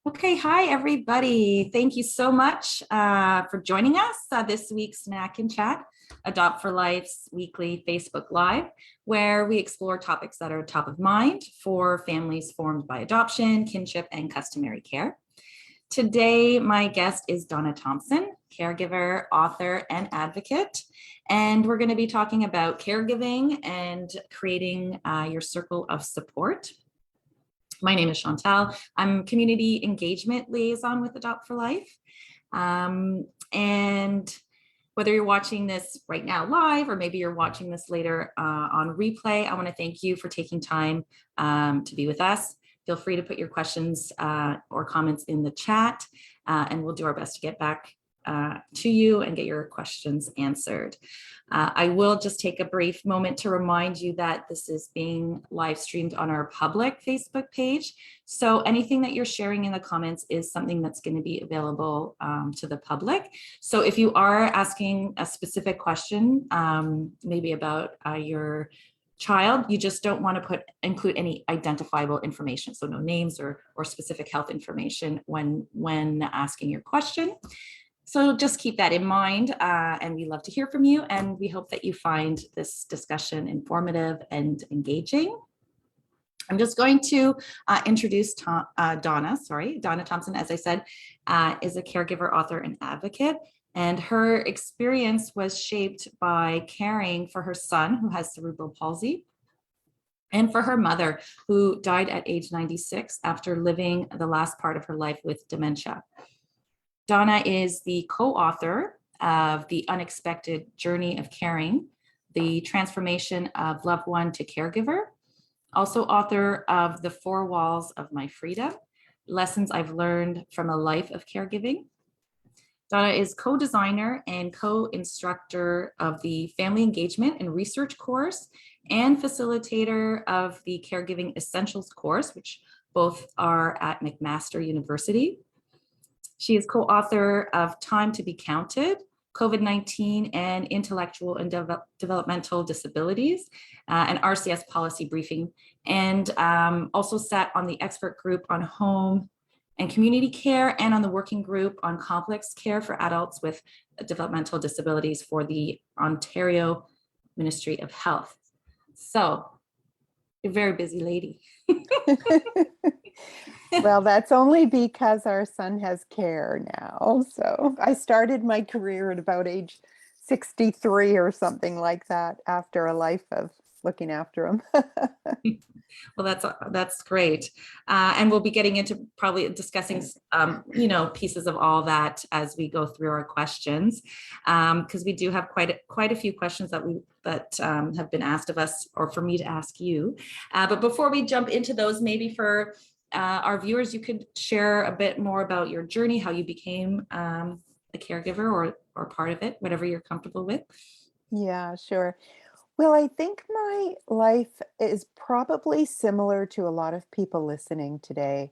Okay, hi everybody. Thank you so much for joining us this week's Snack and Chat, Adopt for Life's weekly Facebook Live, where we explore topics that are top of mind for families formed by adoption, kinship, and customary care. Today, my guest is Donna Thomson, caregiver, author, and advocate. And we're going to be talking about caregiving and creating your circle of support. My name is Chantal. I'm community engagement liaison with Adopt for Life. And whether you're watching this right now live, or maybe you're watching this later on replay, I want to thank you for taking time to be with us. Feel free to put your questions or comments in the chat, and we'll do our best to get back to you and get your questions answered. I will just take a brief moment to remind you that this is being live streamed on our public Facebook page. So anything that you're sharing in the comments is something that's going to be available to the public. So if you are asking a specific question, maybe about your child, you just don't want to include any identifiable information. So no names or specific health information when asking your question. So just keep that in mind, and we love to hear from you, and we hope that you find this discussion informative and engaging. I'm just going to introduce Donna Thomson, as I said, is a caregiver, author, and advocate, and her experience was shaped by caring for her son who has cerebral palsy, and for her mother who died at age 96 after living the last part of her life with dementia. Donna is the co-author of The Unexpected Journey of Caring, the transformation of loved one to caregiver, also author of The Four Walls of My Freedom, Lessons I've Learned from a Life of Caregiving. Donna is co-designer and co-instructor of the Family Engagement and Research course and facilitator of the Caregiving Essentials course, which both are at McMaster University. She is co-author of Time to be Counted, COVID-19 and Intellectual and Developmental Disabilities, an RCS policy briefing, and also sat on the expert group on home and community care and on the working group on complex care for adults with developmental disabilities for the Ontario Ministry of Health. So, a very busy lady. Well, that's only because our son has care now. So I started my career at about age 63 or something like that, after a life of looking after him. Well, that's great. And we'll be getting into probably discussing, pieces of all that as we go through our questions, because we do have quite a few questions that have been asked of us, or for me to ask you. But before we jump into those, maybe for our viewers, you could share a bit more about your journey, how you became a caregiver or part of it, whatever you're comfortable with. Yeah, sure. Well, I think my life is probably similar to a lot of people listening today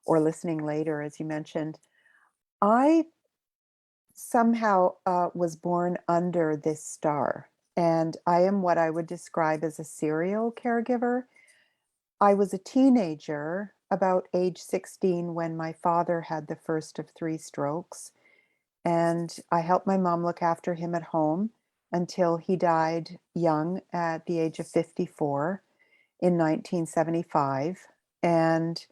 or listening later, as you mentioned. I somehow was born under this star, and I am what I would describe as a serial caregiver. I was a teenager, about age 16, when my father had the first of 3 strokes, and I helped my mom look after him at home until he died young at the age of 54 in 1975. And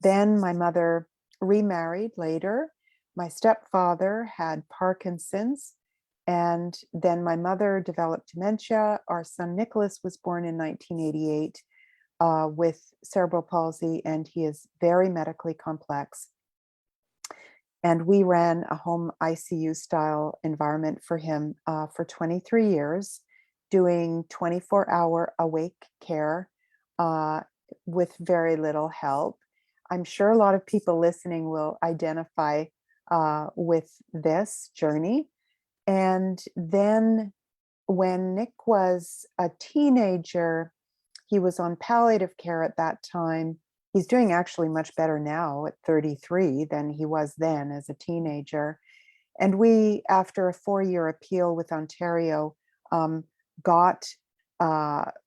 then my mother remarried later. My stepfather had Parkinson's, and then my mother developed dementia. Our son Nicholas was born in 1988 with cerebral palsy, and he is very medically complex. And we ran a home ICU style environment for him for 23 years, doing 24-hour awake care with very little help. I'm sure a lot of people listening will identify with this journey. And then when Nick was a teenager, he was on palliative care at that time. He's doing actually much better now at 33 than he was then as a teenager. And we, after a 4-year appeal with Ontario, got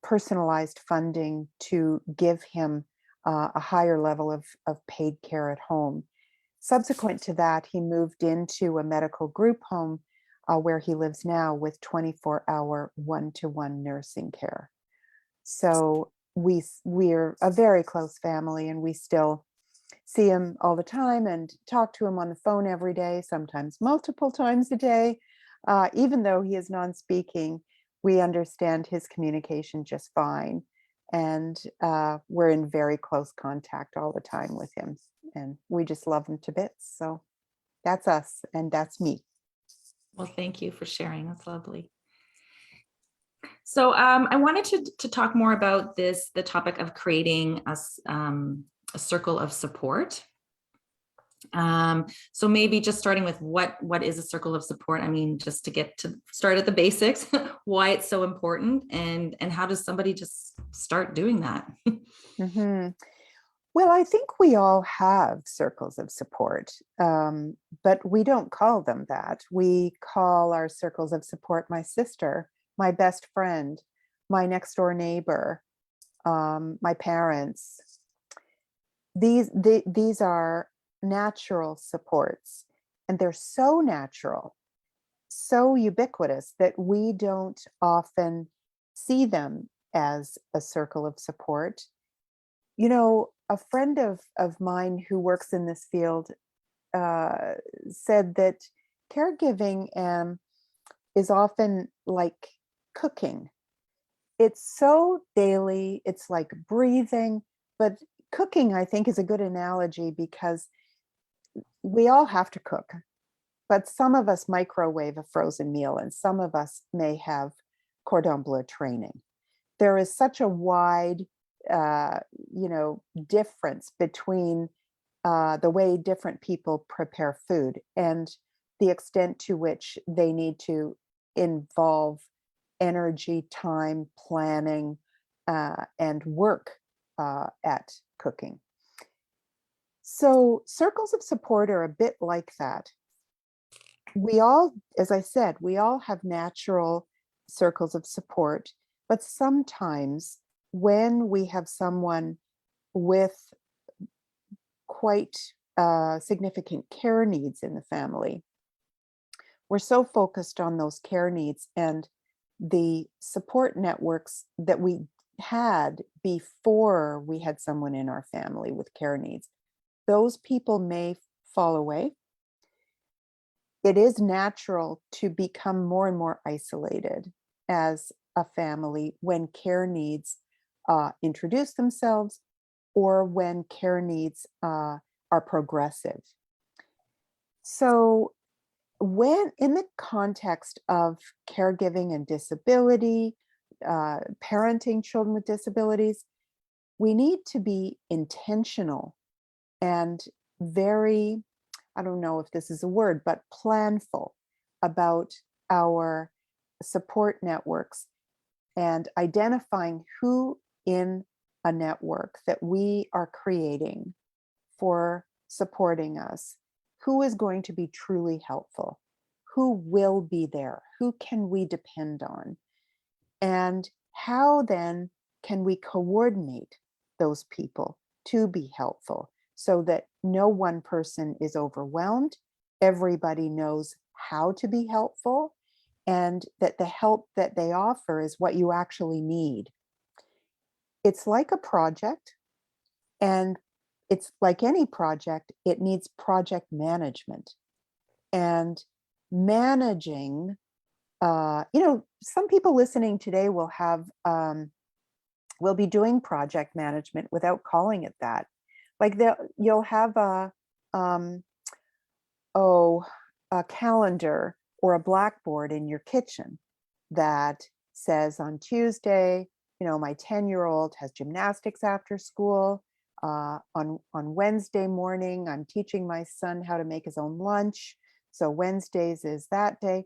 personalized funding to give him a higher level of paid care at home. Subsequent to that, he moved into a medical group home where he lives now with 24-hour one-to-one nursing care. So we're a very close family, and we still see him all the time and talk to him on the phone every day, sometimes multiple times a day. Even though he is non-speaking, we understand his communication just fine. And we're in very close contact all the time with him. And we just love him to bits. So that's us, and that's me. Well, thank you for sharing. That's lovely. So I wanted to talk more about the topic of creating a circle of support. So maybe just starting with what is a circle of support? I mean, just to get to start at the basics, why it's so important, and how does somebody just start doing that? hmm Well, I think we all have circles of support, but we don't call them that. We call our circles of support my sister, my best friend, my next door neighbor, my parents. These are natural supports, and they're so natural, so ubiquitous that we don't often see them as a circle of support. You know, a friend of mine who works in this field uh, said that caregiving is often like cooking. It's so daily, it's like breathing, but cooking, I think, is a good analogy because we all have to cook, but some of us microwave a frozen meal, and some of us may have cordon bleu training. There is such a wide, uh, difference between the way different people prepare food and the extent to which they need to involve energy, time, planning, and work at cooking. So circles of support are a bit like that. We all, as I said, we all have natural circles of support, but sometimes when we have someone with quite significant care needs in the family, we're so focused on those care needs and the support networks that we had before we had someone in our family with care needs. Those people may fall away. It is natural to become more and more isolated as a family when care needs introduce themselves, or when care needs are progressive. So, when in the context of caregiving and disability, parenting children with disabilities, we need to be intentional and very, I don't know if this is a word, but planful about our support networks and identifying who in a network that we are creating for supporting us, who is going to be truly helpful, who will be there, who can we depend on, and how then can we coordinate those people to be helpful so that no one person is overwhelmed, everybody knows how to be helpful, and that the help that they offer is what you actually need. It's like a project, and it's like any project, it needs project management. And managing, some people listening today will be doing project management without calling it that. Like you'll have um, a calendar or a blackboard in your kitchen that says on Tuesday, my 10-year-old has gymnastics after school. On Wednesday morning, I'm teaching my son how to make his own lunch. So Wednesdays is that day.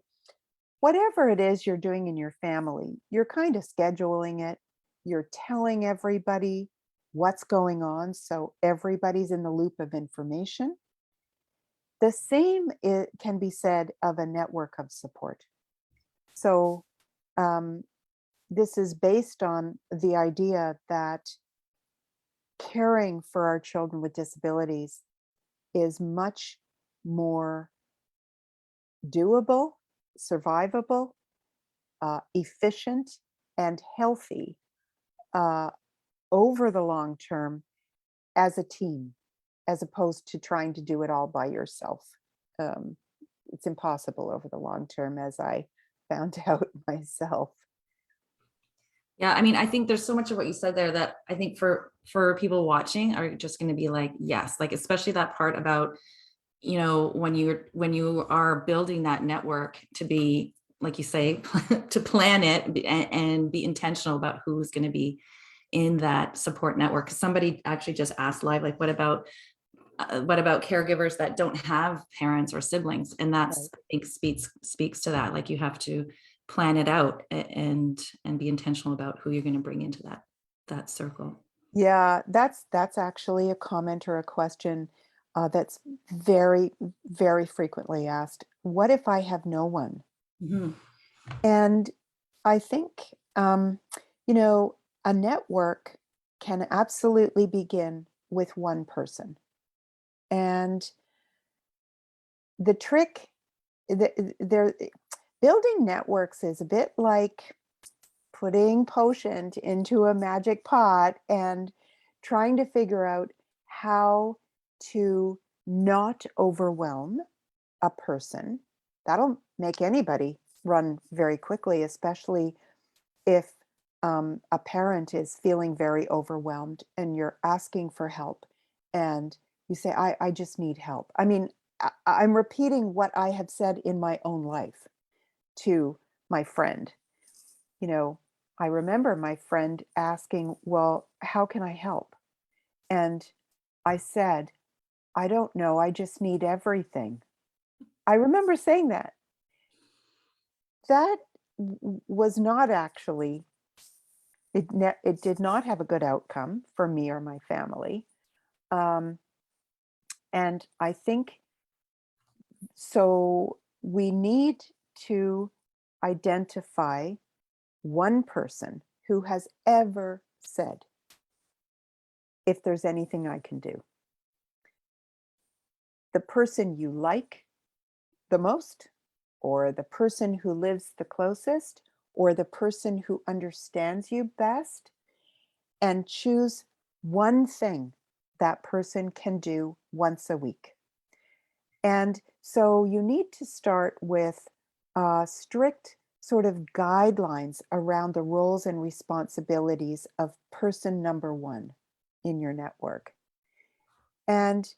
Whatever it is you're doing in your family, you're kind of scheduling it. You're telling everybody what's going on so everybody's in the loop of information. The same can be said of a network of support. So this is based on the idea that caring for our children with disabilities is much more doable, survivable, efficient, and healthy uh, over the long term as a team, as opposed to trying to do it all by yourself. Um, it's impossible over the long term, as I found out myself. Yeah, I mean, I think there's so much of what you said there that I think for people watching are just going to be like, yes, like especially that part about, when you are building that network to be, like you say, to plan it and be intentional about who's going to be in that support network. Somebody actually just asked live, like, what about caregivers that don't have parents or siblings? And Right. that's, I think, speaks to that. Like you have to plan it out and be intentional about who you're going to bring into that circle. Yeah, that's actually a comment or a question that's very, very frequently asked. What if I have no one? Mhm. And I think, you know, a network can absolutely begin with one person. And the trick, there, building networks is a bit like putting potion into a magic pot and trying to figure out how to not overwhelm a person. That'll make anybody run very quickly, especially if a parent is feeling very overwhelmed and you're asking for help and you say, I just need help. I mean, I'm repeating what I have said in my own life to my friend. You know, I remember my friend asking, well, how can I help? And I said, I don't know. I just need everything. I remember saying that. That was not actually, it did not have a good outcome for me or my family. Um, and I think so. We need to identify one person who has ever said, if there's anything I can do. The person you like the most, or the person who lives the closest, or the person who understands you best, and choose one thing that person can do once a week. And so you need to start with strict sort of guidelines around the roles and responsibilities of person number one in your network. And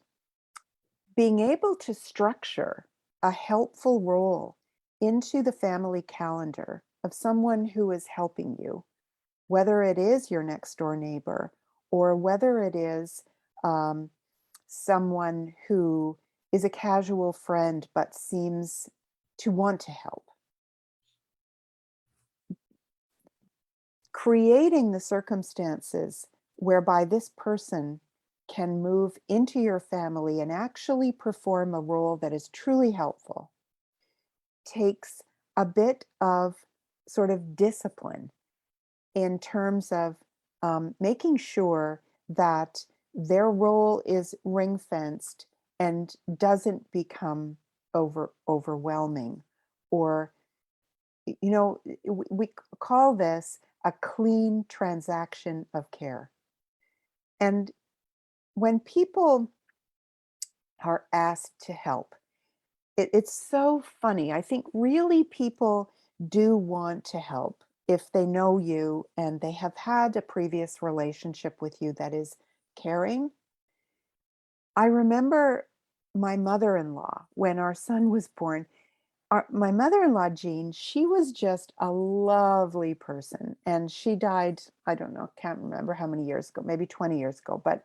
being able to structure a helpful role into the family calendar of someone who is helping you, whether it is your next door neighbor or whether it is um, someone who is a casual friend but seems to want to help. Creating the circumstances whereby this person can move into your family and actually perform a role that is truly helpful takes a bit of sort of discipline in terms of making sure that their role is ring fenced and doesn't become overwhelming, or we call this a clean transaction of care. And when people are asked to help, it's so funny. I think really people do want to help if they know you and they have had a previous relationship with you that is caring. I remember my mother-in-law when our son was born. My mother-in-law, Jean, she was just a lovely person. And she died, I don't know, can't remember how many years ago, maybe 20 years ago, but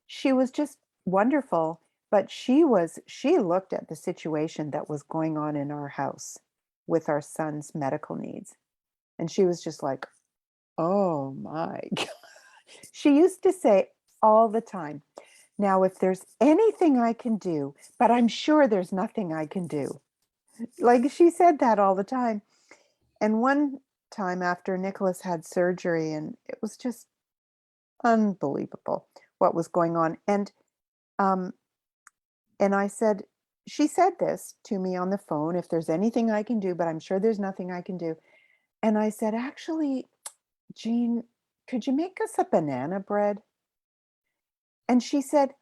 she was just wonderful. But she looked at the situation that was going on in our house with our son's medical needs. And she was just like, oh my God. She used to say all the time, now, if there's anything I can do, but I'm sure there's nothing I can do. Like she said that all the time. And one time after Nicholas had surgery, and it was just unbelievable what was going on. And um, And I said, she said this to me on the phone, if there's anything I can do, but I'm sure there's nothing I can do. And I said, actually, Jean, could you make us a banana bread? And she said,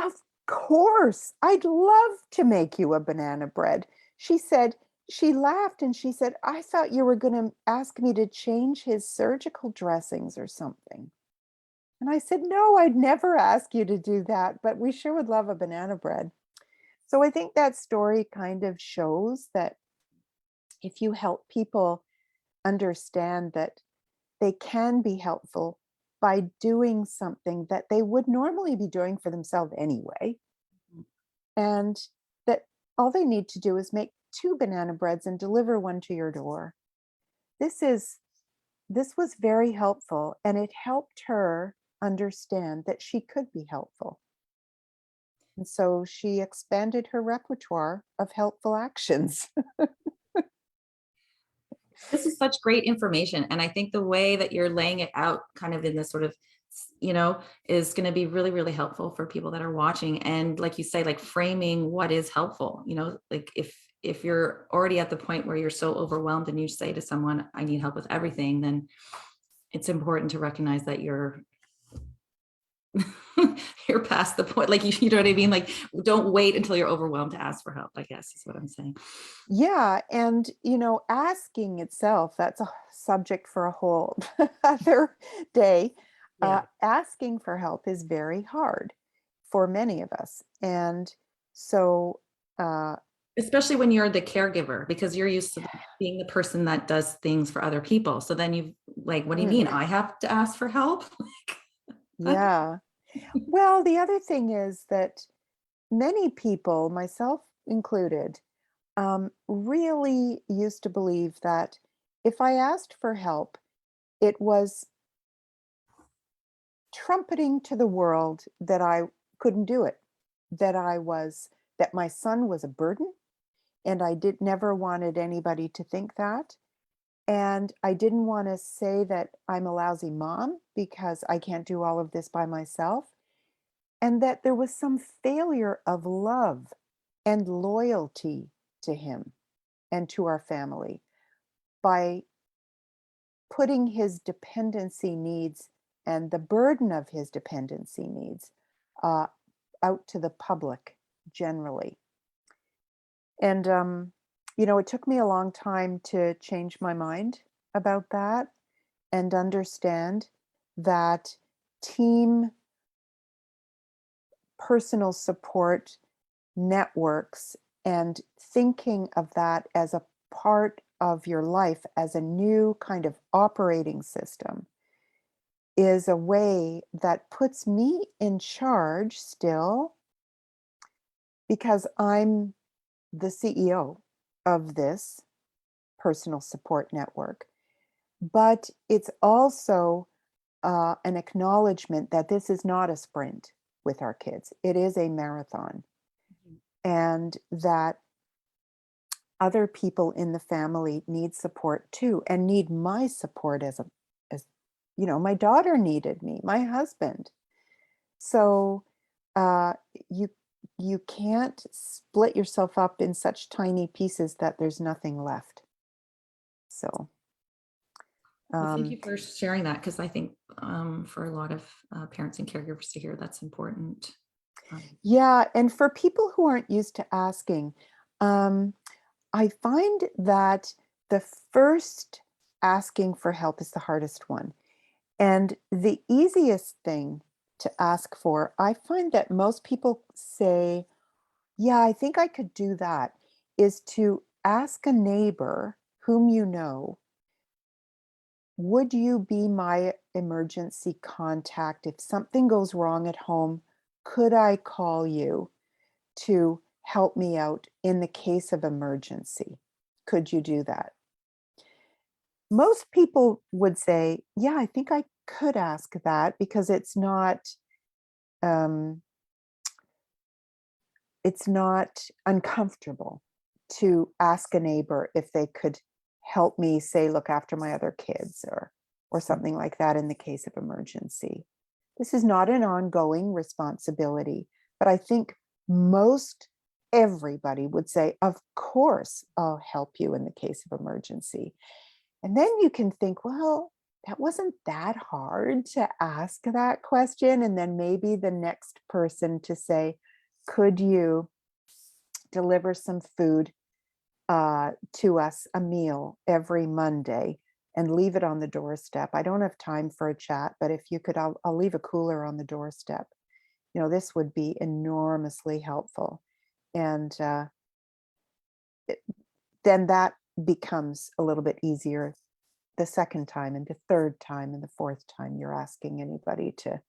of course, I'd love to make you a banana bread. She said, she laughed and she said, I thought you were going to ask me to change his surgical dressings or something. And I said, no, I'd never ask you to do that, but we sure would love a banana bread. So I think that story kind of shows that if you help people understand that they can be helpful by doing something that they would normally be doing for themselves anyway, and that all they need to do is make two banana breads and deliver one to your door. This is this was very helpful, and it helped her understand that she could be helpful. And so she expanded her repertoire of helpful actions. This is such great information. And I think the way that you're laying it out kind of in this sort of, you know, is going to be really, really helpful for people that are watching. And like you say, like framing what is helpful, you know, like if you're already at the point where you're so overwhelmed and you say to someone, I need help with everything, then it's important to recognize that you're you're past the point. Like you know what I mean? Like don't wait until you're overwhelmed to ask for help, I guess is what I'm saying. Yeah, and asking itself, that's a subject for a whole other day. Yeah. Asking for help is very hard for many of us. And so, uh, Especially when you're the caregiver, because you're used to being the person that does things for other people. So then you like, what do you mean? mm, I have to ask for help? Like, what? yeah. Well, the other thing is that many people, myself included, really used to believe that if I asked for help, it was trumpeting to the world that I couldn't do it, that I was, that my son was a burden, and I did never wanted anybody to think that. And I didn't want to say that I'm a lousy mom because I can't do all of this by myself, and that there was some failure of love and loyalty to him and to our family by putting his dependency needs and the burden of his dependency needs uh, out to the public generally. And, it took me a long time to change my mind about that and understand that team personal support networks and thinking of that as a part of your life as a new kind of operating system is a way that puts me in charge still because I'm the CEO of this personal support network. But it's also an acknowledgement that this is not a sprint with our kids, it is a marathon, and that other people in the family need support too and need my support as my daughter needed me, my husband. So uh, you you can't split yourself up in such tiny pieces that there's nothing left. So Well, thank um, you for sharing that because I think for a lot of parents and caregivers to hear that's important. yeah, and for people who aren't used to asking, um, I find that the first asking for help is the hardest one. And the easiest thing to ask for, I find that most people say, yeah, I think I could do that, is to ask a neighbor whom you know, would you be my emergency contact? If something goes wrong at home, could I call you to help me out in the case of emergency? Could you do that? Most people would say, yeah, I think I could ask that because um, it's not uncomfortable to ask a neighbor if they could help me, say, look after my other kids or something like that in the case of emergency. This is not an ongoing responsibility, but I think most everybody would say, of course, I'll help you in the case of emergency. And then you can think, well, that wasn't that hard to ask that question. And then maybe the next person to say, could you deliver some food to us, a meal every Monday, and leave it on the doorstep? I don't have time for a chat, but if you could, I'll leave a cooler on the doorstep. This would be enormously helpful. And then that becomes a little bit easier the second time and the third time and the fourth time you're asking anybody to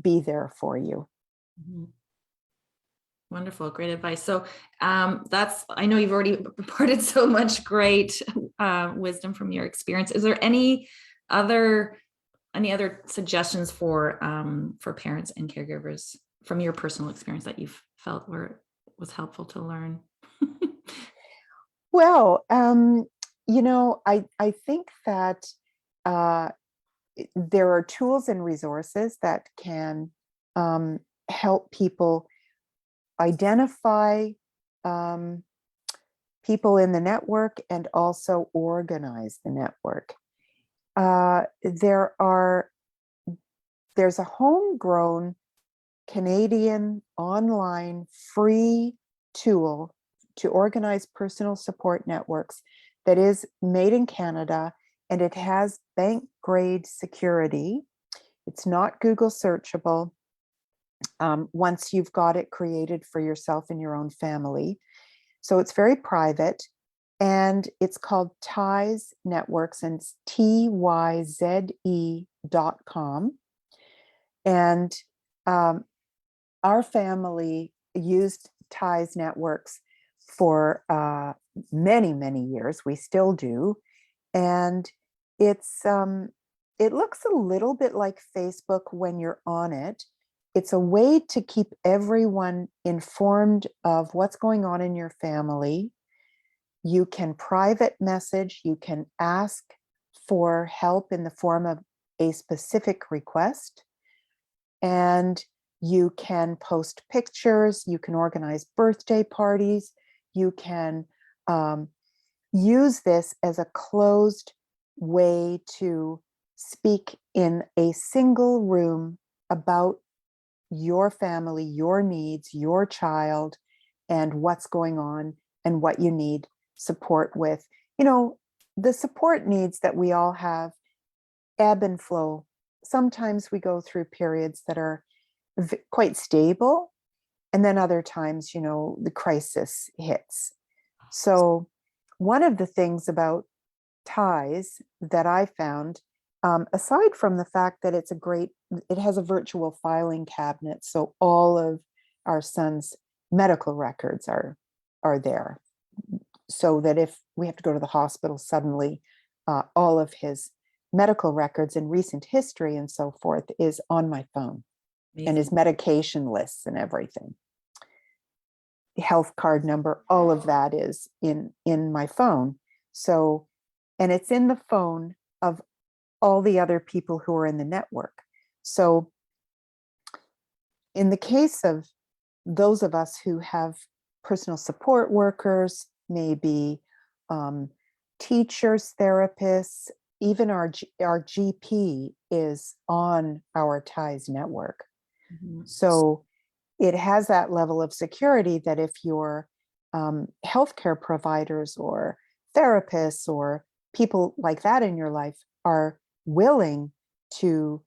be there for you. Mhm. Wonderful, great advice. So I know you've already reported so much great wisdom from your experience. Is there any other suggestions for parents and caregivers from your personal experience that you've felt was helpful to learn? Well, I think that there are tools and resources that can help people identify people in the network and also organize the network. There's a homegrown Canadian online free tool to organize personal support networks that is made in Canada, and it has bank grade security. It's not Google searchable once you've got it created for yourself and your own family. So it's very private, and it's called Ties Networks, and it's TYZE.com. And our family used Ties Networks for many, many years. We still do. And it looks a little bit like Facebook when you're on it. It's a way to keep everyone informed of what's going on in your family. You can private message, you can ask for help in the form of a specific request, and you can post pictures, you can organize birthday parties, you can use this as a closed way to speak in a single room about your family, your needs, your child, and what's going on and what you need support with. The support needs that we all have ebb and flow. Sometimes we go through periods that are quite stable, and then other times, the crisis hits. So one of the things about Ties that I found, aside from the fact that it has a virtual filing cabinet, so all of our son's medical records are there, so that if we have to go to the hospital suddenly, all of his medical records and recent history and so forth is on my phone. Amazing. And his medication lists and everything. Health card number, all of that is in my phone. So, and it's in the phone of all the other people who are in the network. So in the case of those of us who have personal support workers, maybe teachers, therapists, even our GP is on our Ties network. Mm-hmm. So it has that level of security that if your healthcare providers or therapists or people like that in your life are willing to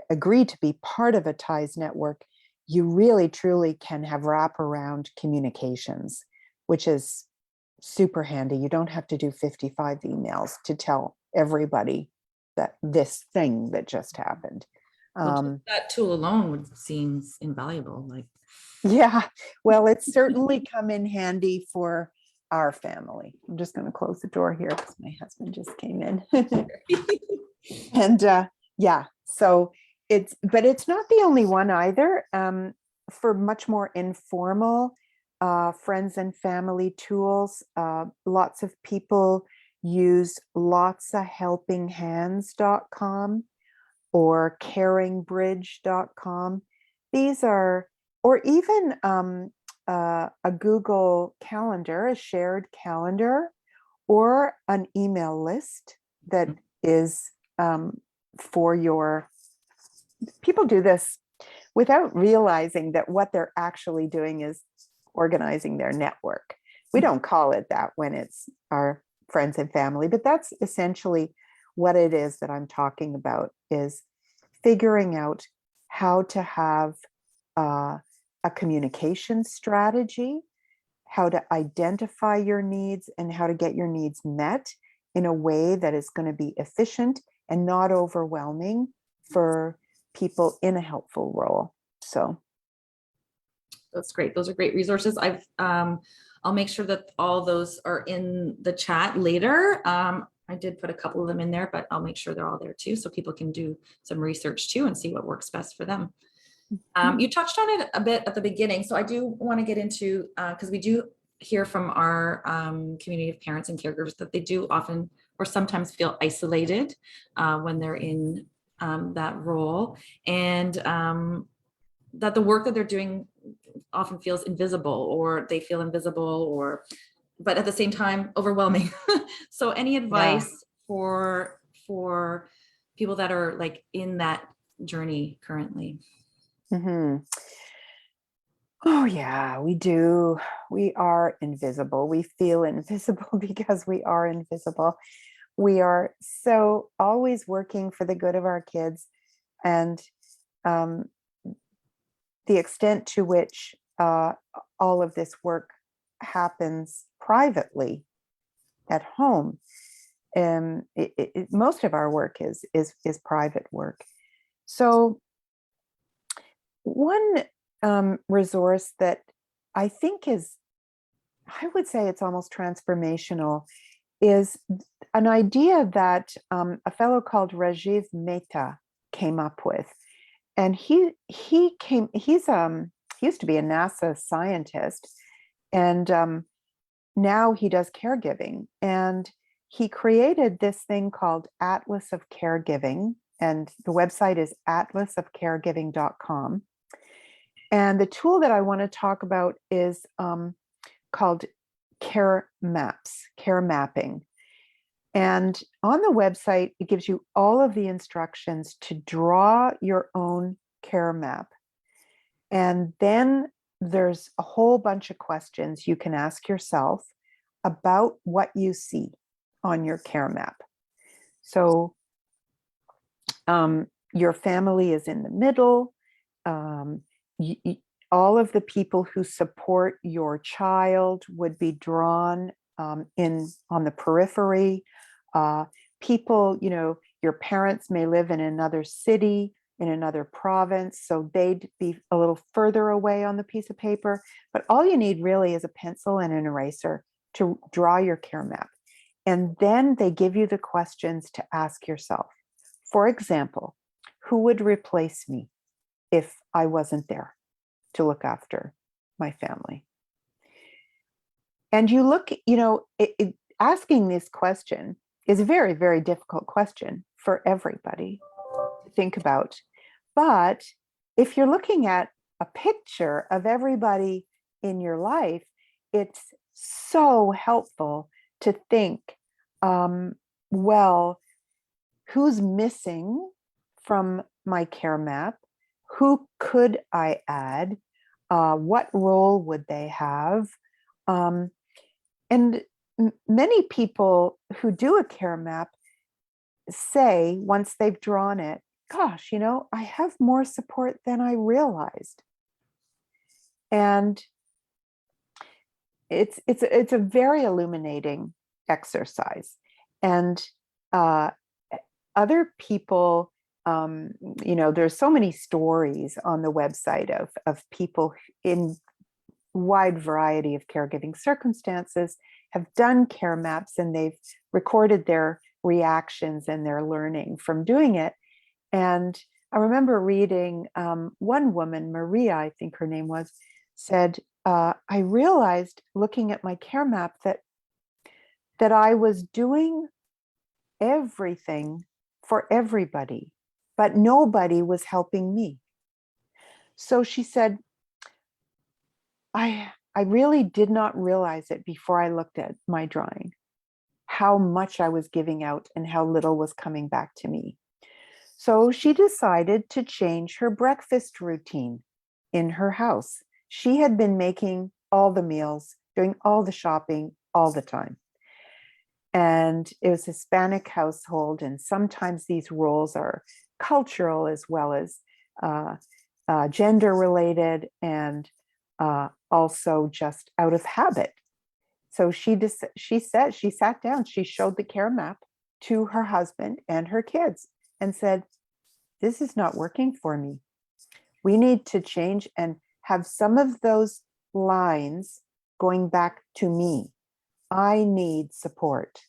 agree to be part of a Ties network, you really truly can have wraparound communications, which is super handy. You don't have to do 55 emails to tell everybody that this thing that just happened. That tool alone seems invaluable. Yeah, well, it's certainly come in handy for our family. I'm just going to close the door here because my husband just came in. And yeah, so but it's not the only one either. For much more informal friends and family tools, lots of people use lotsofhelpinghands.com or caringbridge.com. These are or even a Google Calendar, a shared calendar, or an email list that is for your, people do this without realizing that what they're actually doing is organizing their network. We don't call it that when it's our friends and family, but that's essentially what it is that I'm talking about, is figuring out how to have a communication strategy, how to identify your needs and how to get your needs met in a way that is going to be efficient and not overwhelming for people in a helpful role. So that's great. Those are great resources. I'll make sure that all those are in the chat later. I did put a couple of them in there, but I'll make sure they're all there too, so people can do some research too and see what works best for them. You touched on it a bit at the beginning, so I do want to get into, because we do hear from our community of parents and caregivers that they do often or sometimes feel isolated when they're in that role, and that the work that they're doing often feels invisible, or they feel invisible, or but at the same time overwhelming. So any advice for people that are like in that journey currently? Mm-hmm. Oh, yeah, we do. We are invisible. We feel invisible because we are invisible. We are so always working for the good of our kids. And um, the extent to which all of this work happens privately at home, most of our work is private work. So one resource that I think is, I would say it's almost transformational, is an idea that a fellow called Rajiv Mehta came up with. And he used to be a NASA scientist, and now he does caregiving. And he created this thing called Atlas of Caregiving, and the website is atlasofcaregiving.com. And the tool that I want to talk about is called Caremaps, care mapping. And on the website, it gives you all of the instructions to draw your own care map. And then there's a whole bunch of questions you can ask yourself about what you see on your care map. So your family is in the middle. All of the people who support your child would be drawn on the periphery. People, your parents may live in another city, in another province, so they'd be a little further away on the piece of paper. But all you need really is a pencil and an eraser to draw your care map. And then they give you the questions to ask yourself. For example, who would replace me if I wasn't there to look after my family? And you look, asking this question is a very, very difficult question for everybody to think about. But if you're looking at a picture of everybody in your life, it's so helpful to think, well, who's missing from my care map? Who could I add? What role would they have? And many people who do a care map say, once they've drawn it, gosh, I have more support than I realized. And it's a very illuminating exercise. And other people, there's so many stories on the website of people in wide variety of caregiving circumstances have done care maps, and they've recorded their reactions and their learning from doing it. And I remember reading one woman, Maria, I think her name was, said, I realized looking at my care map that I was doing everything for everybody, but nobody was helping me. So she said, I really did not realize it before I looked at my drawing, how much I was giving out and how little was coming back to me. So she decided to change her breakfast routine in her house. She had been making all the meals, doing all the shopping all the time. And it was a Hispanic household. And sometimes these roles are cultural as well as uh, gender related, and also just out of habit. So she sat down, she showed the care map to her husband and her kids and said, this is not working for me. We need to change and have some of those lines going back to me. I need support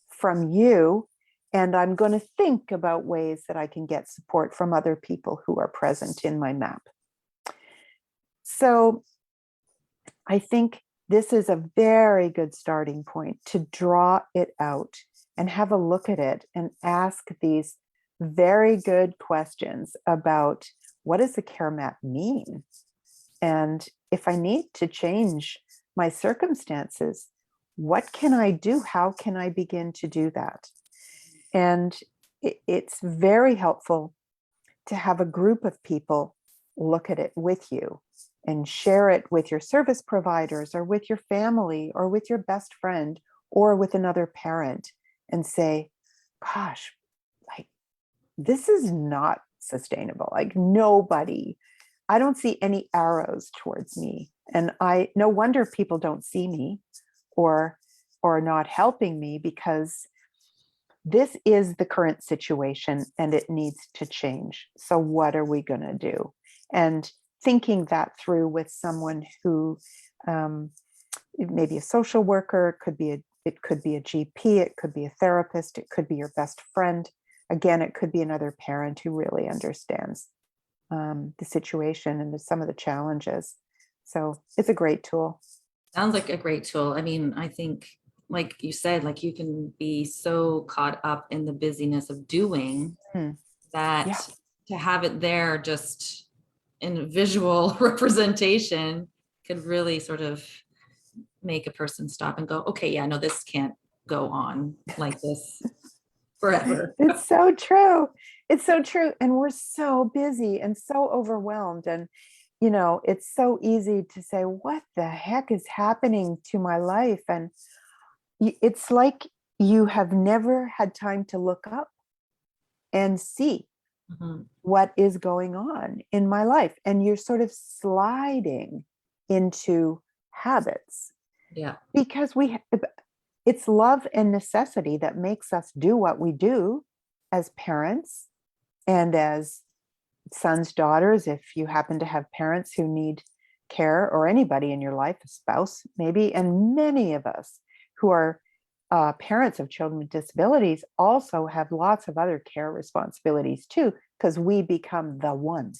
from you. And I'm going to think about ways that I can get support from other people who are present in my map. So I think this is a very good starting point to draw it out and have a look at it and ask these very good questions about, what does the care map mean? And if I need to change my circumstances, what can I do? How can I begin to do that? And it's very helpful to have a group of people look at it with you and share it with your service providers or with your family or with your best friend or with another parent and say, gosh, like, this is not sustainable. Like, nobody, I don't see any arrows towards me. And no wonder people don't see me or not helping me, because this is the current situation and it needs to change. So what are we going to do? And thinking that through with someone who, maybe a social worker, it could be a GP, it could be a therapist, it could be your best friend. Again, it could be another parent who really understands the situation and some of the challenges. So it's a great tool. Sounds like a great tool. I mean, I think, like you said, like you can be so caught up in the busyness of doing that Yeah. to have it there just in visual representation could really sort of make a person stop and go, okay, yeah, no, this can't go on like this forever. It's so true. It's so true. And we're so busy and so overwhelmed. And, it's so easy to say, what the heck is happening to my life? And it's like you have never had time to look up and see what is going on in my life. And you're sort of sliding into habits. Yeah. Because it's love and necessity that makes us do what we do as parents and as sons, daughters, if you happen to have parents who need care, or anybody in your life, a spouse maybe. And many of us who are parents of children with disabilities also have lots of other care responsibilities too, because we become the one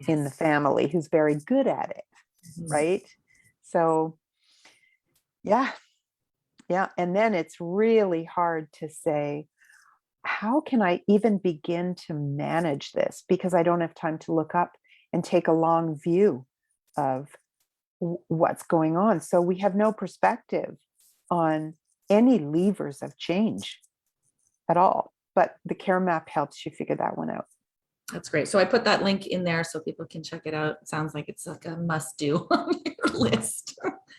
in the family who's very good at it, right? So yeah. And then it's really hard to say, how can I even begin to manage this? Because I don't have time to look up and take a long view of what's going on. So we have no perspective on any levers of change at all. But the care map helps you figure that one out. That's great. So I put that link in there so people can check it out. It sounds like it's like a must do on your list.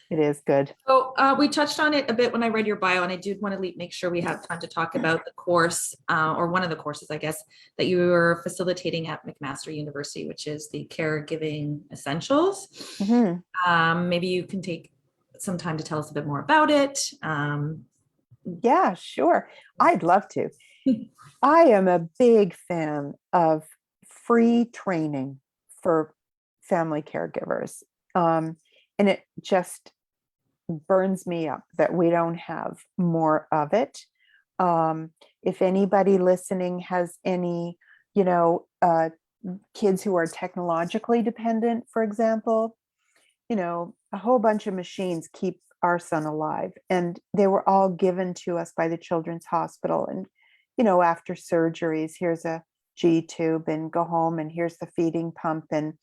It is good. So we touched on it a bit when I read your bio, and I did want to make sure we have time to talk about the course, or one of the courses, I guess, that you were facilitating at McMaster University, which is the Caregiving Essentials. Maybe you can take some time to tell us a bit more about it. Yeah, sure. I'd love to. I am a big fan of free training for family caregivers. And it just burns me up that we don't have more of it. If anybody listening has any, kids who are technologically dependent, for example, a whole bunch of machines keep our son alive, and they were all given to us by the Children's Hospital. And, after surgeries, here's a G tube and go home, and here's the feeding pump. And,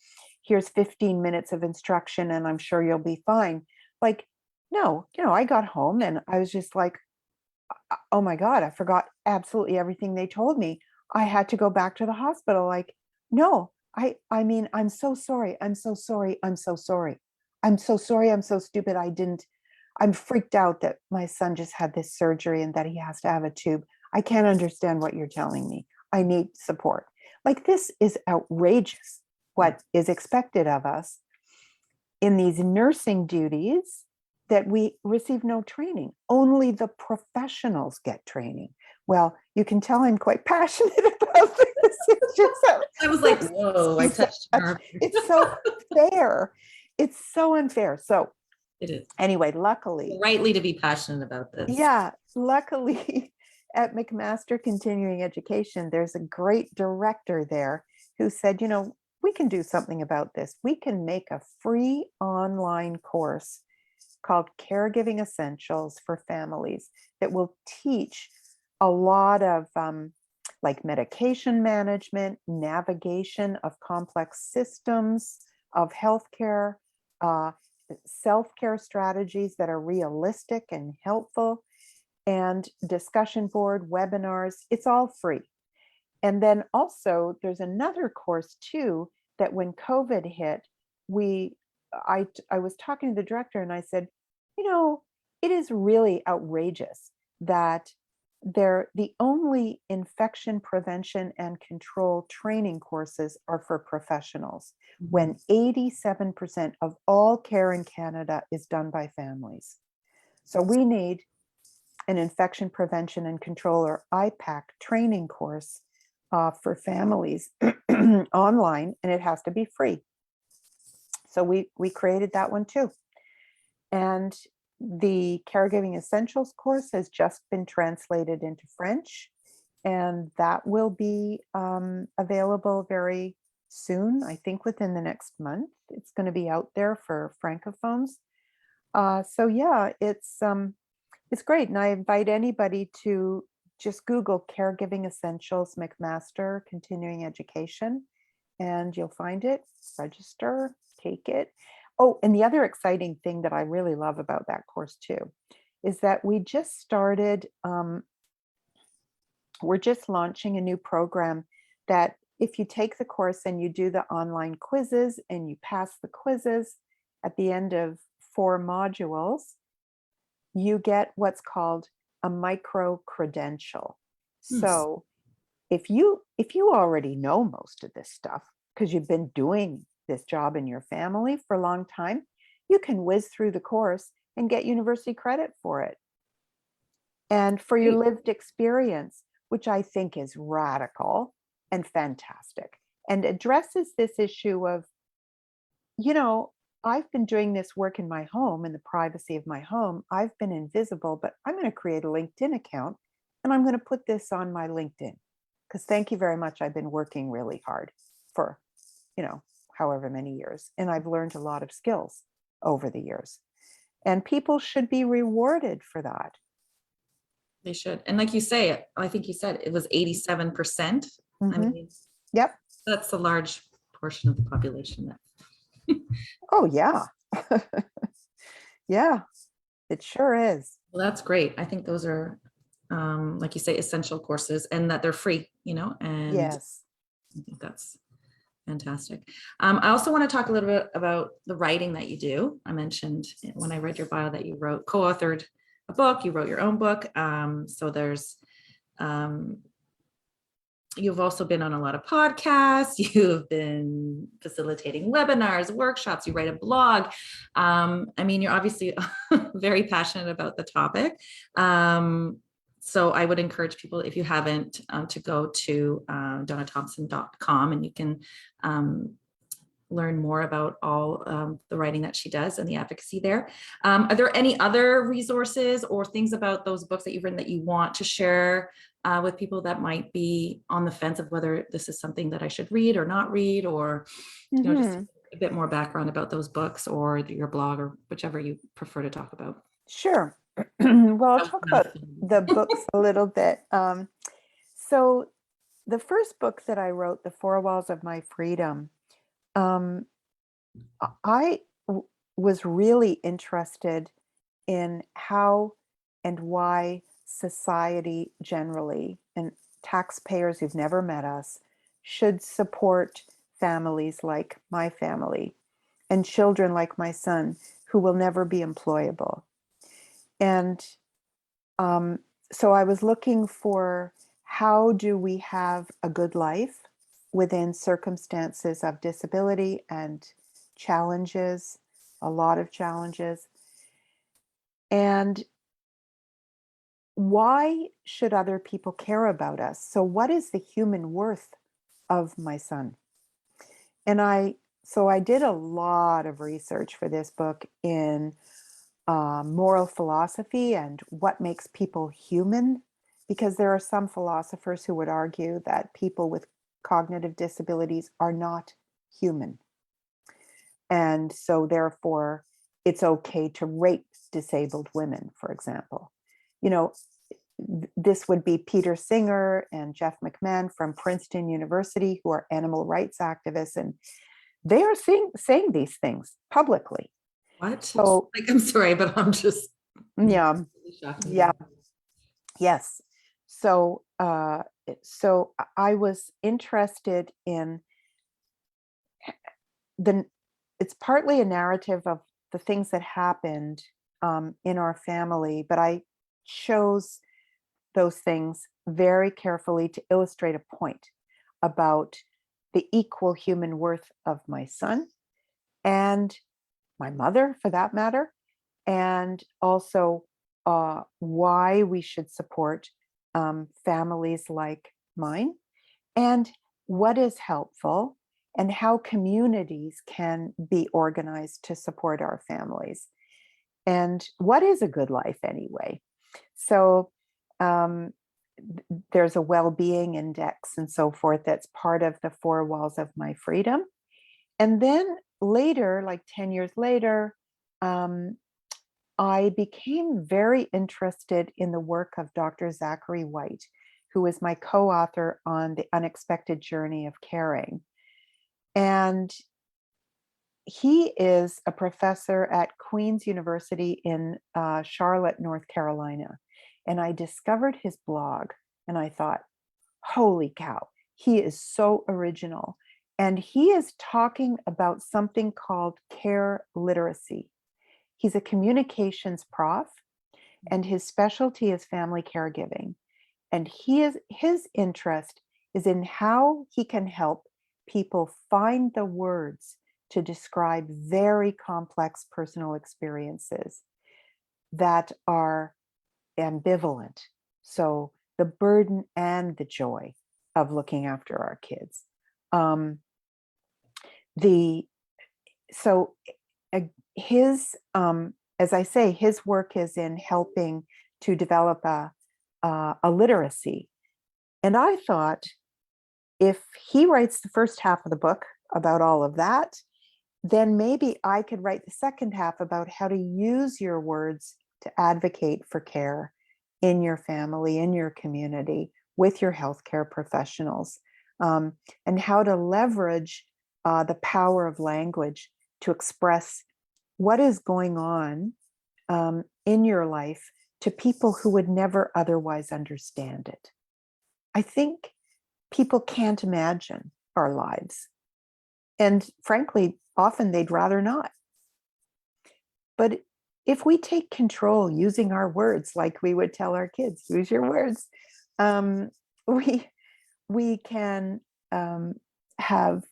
here's 15 minutes of instruction and I'm sure you'll be fine. Like, no, I got home and I was just like, oh my God, I forgot absolutely everything they told me. I had to go back to the hospital. Like, no, I mean, I'm so sorry. I'm so sorry. I'm so sorry. I'm so sorry. I'm so stupid. I'm freaked out that my son just had this surgery and that he has to have a tube. I can't understand what you're telling me. I need support. Like, this is outrageous what is expected of us in these nursing duties that we receive no training. Only the professionals get training. Well, you can tell I'm quite passionate about this. It's just I was like, whoa, I touched her. it's so fair. It's so unfair. So It is anyway, luckily, rightly to be passionate about this. yeah, luckily at McMaster Continuing Education, there's a great director there who said, we can do something about this. We can make a free online course called Caregiving Essentials for Families that will teach a lot of like medication management, navigation of complex systems of healthcare, self-care strategies that are realistic and helpful, and discussion board webinars. It's all free. And then also there's another course too that when COVID hit, I was talking to the director and I said, it is really outrageous that the only infection prevention and control training courses are for professionals when 87% of all care in Canada is done by families. So we need an infection prevention and control, or IPAC, training course for families online, and it has to be free. So we created that one too. And the Caregiving Essentials course has just been translated into French, and that will be available very soon. I think within the next month, it's going to be out there for Francophones. So yeah, it's great. And I invite anybody to just Google Caregiving Essentials McMaster Continuing Education, and you'll find it, register, take it. Oh, and the other exciting thing that I really love about that course too, is that we just started, we're just launching a new program that if you take the course and you do the online quizzes and you pass the quizzes at the end of 4 modules, you get what's called a micro credential. So if you already know most of this stuff because you've been doing this job in your family for a long time, you can whiz through the course and get university credit for it. And for your lived experience, which I think is radical and fantastic, and addresses this issue of, I've been doing this work in my home, in the privacy of my home. I've been invisible, but I'm going to create a LinkedIn account and I'm going to put this on my LinkedIn because thank you very much. I've been working really hard for, however many years, and I've learned a lot of skills over the years, and people should be rewarded for that. They should. And like you say, I think you said it was 87%. I mean, yep, that's a large portion of the population. Oh yeah. Yeah, it sure is. Well, that's great. I think those are, like you say, essential courses, and that they're free, and Yes. I think that's fantastic. I also want to talk a little bit about the writing that you do. I mentioned when I read your bio that you co-authored a book, you wrote your own book. So there's, you've also been on a lot of podcasts. You've been facilitating webinars, workshops, you write a blog. You're obviously very passionate about the topic. So I would encourage people, if you haven't, to go to donnathomson.com, and you can learn more about all the writing that she does and the advocacy there. Are there any other resources or things about those books that you've written that you want to share with people that might be on the fence of whether this is something that I should read or not read, or just a bit more background about those books or your blog or whichever you prefer to talk about? Sure. Well, I'll talk about the books a little bit. So the first book that I wrote, The Four Walls of My Freedom, I was really interested in how and why society generally, and taxpayers who've never met us, should support families like my family and children like my son who will never be employable. And um, so I was looking for, how do we have a good life within circumstances of disability and challenges, a lot of challenges. And why should other people care about us? So what is the human worth of my son? And I did a lot of research for this book in moral philosophy and what makes people human, because there are some philosophers who would argue that people with cognitive disabilities are not human. And so therefore, it's okay to rape disabled women, for example. You know, this would be Peter Singer and Jeff McMahon from Princeton University, who are animal rights activists, and they are saying these things publicly. What? So, Like, I'm sorry, but I'm just yeah, really shocked me yeah, there. yes. So I was interested in the, it's partly a narrative of the things that happened in our family, but I chose those things very carefully to illustrate a point about the equal human worth of my son and my mother, for that matter, and also why we should support families like mine, and what is helpful, and how communities can be organized to support our families, and what is a good life anyway. So um, there's a well-being index and so forth that's part of the four walls of my freedom. And then later, like 10 years later, um, I became very interested in the work of Dr. Zachary White, who is my co-author on The Unexpected Journey of Caring. And he is a professor at Queen's University in Charlotte, North Carolina. And I discovered his blog and I thought, holy cow, he is so original. And he is talking about something called care literacy. He's a communications prof, and his specialty is family caregiving. And his interest is in how he can help people find the words to describe very complex personal experiences that are ambivalent. So the burden and the joy of looking after our kids. The so his as I say, his work is in helping to develop a literacy. And I thought, if he writes the first half of the book about all of that, then maybe I could write the second half about how to use your words to advocate for care in your family, in your community, with your healthcare professionals, and how to leverage the power of language to express what is going on in your life to people who would never otherwise understand it. I think people can't imagine our lives. And frankly, often they'd rather not. But if we take control using our words, like we would tell our kids, use your words, um, we we can have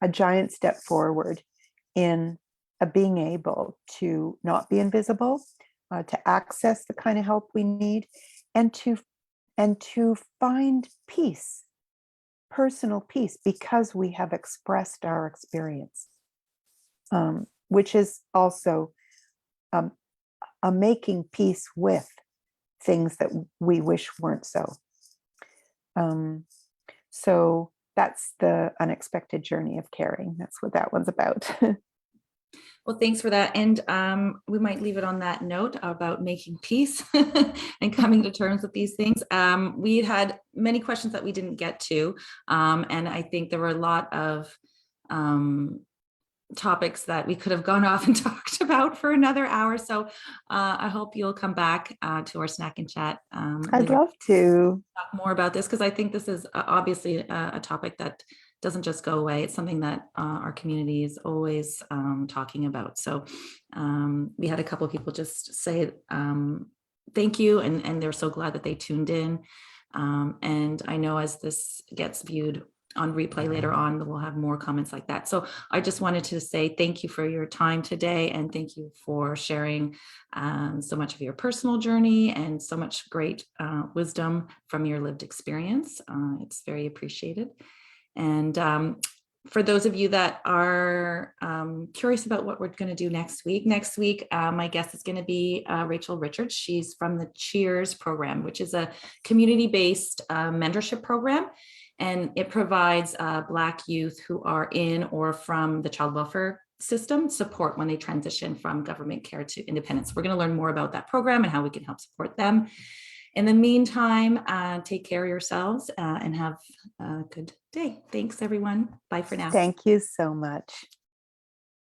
a giant step forward in being able to not be invisible, to access the kind of help we need, and to find peace, personal peace, because we have expressed our experience, which is also um, a making peace with things that we wish weren't so. Um, so that's The Unexpected Journey of Caring. That's what that one's about. Well, thanks for that. And we might leave it on that note about making peace and coming to terms with these things. We had many questions that we didn't get to. And I think there were a lot of topics that we could have gone off and talked about for another hour. So I hope you'll come back to our snack and chat I'd later, love to. talk more about this, because I think this is obviously a topic that doesn't just go away. It's something that our community is always talking about. So we had a couple of people just say thank you, and they're so glad that they tuned in. And I know as this gets viewed on replay later on, we'll have more comments like that. So I just wanted to say thank you for your time today, and thank you for sharing so much of your personal journey and so much great wisdom from your lived experience. It's very appreciated. And for those of you that are curious about what we're going to do next week, my guest is going to be Rachel Richards. She's from the Cheers program, which is a community-based mentorship program. And it provides Black youth who are in or from the child welfare system support when they transition from government care to independence. We're going to learn more about that program and how we can help support them. In the meantime, take care of yourselves and have a good day. Thanks, everyone. Bye for now. Thank you so much.